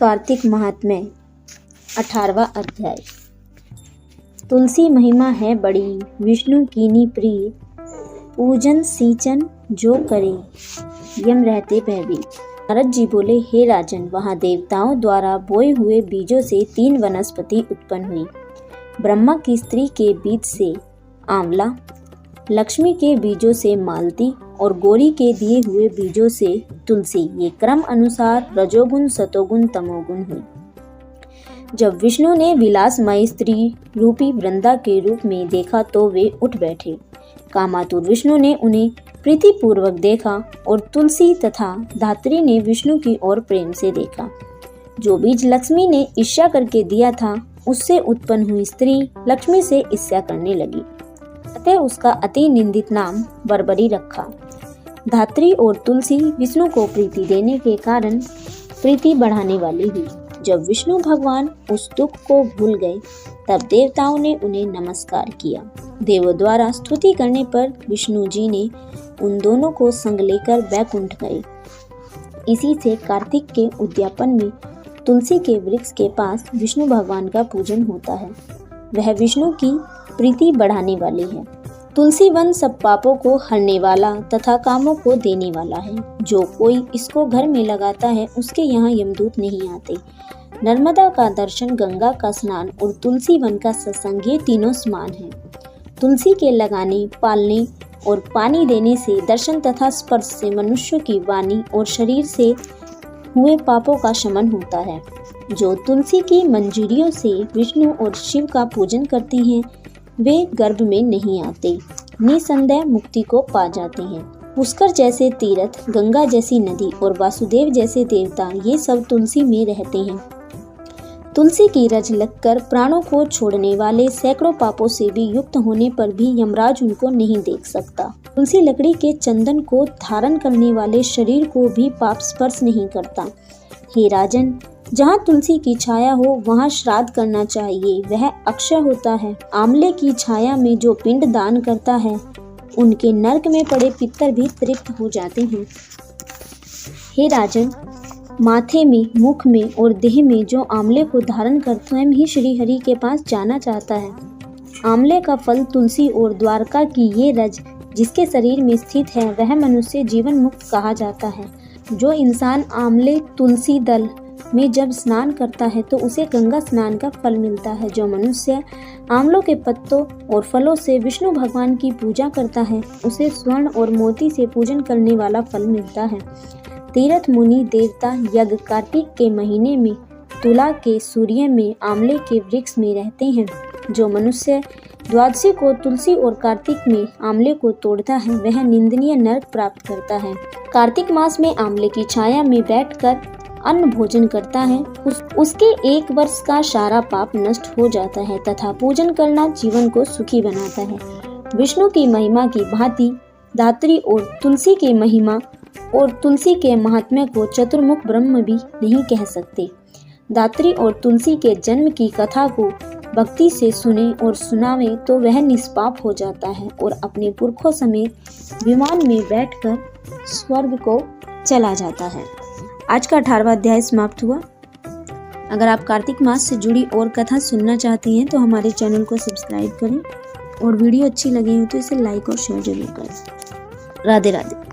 कार्तिक महात्म्य 18वां अध्याय। तुलसी महिमा है बड़ी, विष्णु कीनी प्रिय, पूजन सींचन जो करे, यम रहते भयभीत। नारद जी बोले, हे राजन, वहाँ देवताओं द्वारा बोए हुए बीजों से 3 वनस्पति उत्पन्न हुई। ब्रह्मा की स्त्री के बीज से आंवला, लक्ष्मी के बीजों से मालती और गौरी के दिए हुए बीजों से तुलसी। ये क्रम अनुसार रजोगुण, सतोगुण, तमोगुण हुई। जब विष्णु ने विलासमय स्त्री रूपी वृंदा के रूप में देखा तो वे उठ बैठे। कामातुर विष्णु ने उन्हें प्रीतिपूर्वक देखा और तुलसी तथा धात्री ने विष्णु की ओर प्रेम से देखा। जो बीज लक्ष्मी ने ईर्ष्या करके दिया था, उससे उत्पन्न हुई स्त्री लक्ष्मी से ईर्ष्या करने लगी, अतः उसका अति निंदित नाम बर्बरी रखा। धात्री और तुलसी विष्णु को प्रीति देने के कारण प्रीति बढ़ाने वाली हुई। जब विष्णु भगवान उस दुख को भूल गए, तब देवताओं ने उन्हें नमस्कार किया। देवों द्वारा स्तुति करने पर विष्णु जी ने उन दोनों को संग लेकर बैकुंठ गए। इसी से कार्तिक के उद्यापन में तुलसी के वृक्ष के पास विष्णु भगवान का पूजन होता है। वह विष्णु की प्रीति बढ़ाने वाली है। तुलसी वन सब पापों को हरने वाला तथा कामों को देने वाला है। जो कोई इसको घर में लगाता है, उसके यहाँ यमदूत नहीं आते। नर्मदा का दर्शन, गंगा का स्नान और तुलसी वन का सत्संग, ये तीनों समान हैं। तुलसी के लगाने, पालने और पानी देने से, दर्शन तथा स्पर्श से मनुष्य की वाणी और शरीर से हुए पापों का शमन होता है। जो तुलसी की मंजूरियों से विष्णु और शिव का पूजन करते हैं, वे गर्भ में नहीं आते, निसंदेह मुक्ति को पा जाते हैं। पुष्कर जैसे तीर्थ, गंगा जैसी नदी और वासुदेव जैसे देवता, ये सब तुलसी में रहते हैं। तुलसी की रज लगकर प्राणों को छोड़ने वाले सैकड़ों पापों से भी युक्त होने पर भी यमराज उनको नहीं देख सकता। तुलसी लकड़ी के चंदन को धारण करने वाले शरीर को भी पाप स्पर्श नहीं करता। हे राजन, जहाँ तुलसी की छाया हो, वहाँ श्राद्ध करना चाहिए, वह अक्षय होता है। आंवले की छाया में जो पिंड दान करता है, उनके नरक में पड़े पितर भी तृप्त हो जाते हैं। हे राजन, माथे में, मुख में और देह में जो आंवले को धारण कर स्वयं ही श्री हरि के पास जाना चाहता है। आंवले का फल तुलसी और द्वारका की ये रज जिसके शरीर में स्थित है, वह मनुष्य जीवन मुक्त कहा जाता है। जो इंसान आंवले तुलसी दल में जब स्नान करता है, तो उसे गंगा स्नान का फल मिलता है। जो मनुष्य आंवलों के पत्तों और फलों से विष्णु भगवान की पूजा करता है, उसे स्वर्ण और मोती से पूजन करने वाला फल मिलता है। तीर्थ मुनि देवता यज्ञ कार्तिक के महीने में तुला के सूर्य में आंवले के वृक्ष में रहते हैं। जो मनुष्य द्वादशी को तुलसी और कार्तिक में आंवले को तोड़ता है, वह निंदनीय नरक प्राप्त करता है। कार्तिक मास में आंवले की छाया में बैठकर अन्न भोजन करता है, उसके 1 वर्ष का सारा पाप नष्ट हो जाता है तथा पूजन करना जीवन को सुखी बनाता है। विष्णु की महिमा की भांति धात्री और तुलसी की महिमा और तुलसी के महात्म्य को चतुर्मुख ब्रह्म भी नहीं कह सकते। धात्री और तुलसी के जन्म की कथा को भक्ति से सुने और सुनावे तो वह निष्पाप हो जाता है और अपने पुरखों समेत विमान में बैठकर स्वर्ग को चला जाता है। आज का 18वां अध्याय समाप्त हुआ। अगर आप कार्तिक मास से जुड़ी और कथा सुनना चाहती हैं तो हमारे चैनल को सब्सक्राइब करें और वीडियो अच्छी लगी हो तो इसे लाइक और शेयर जरूर करें। राधे राधे।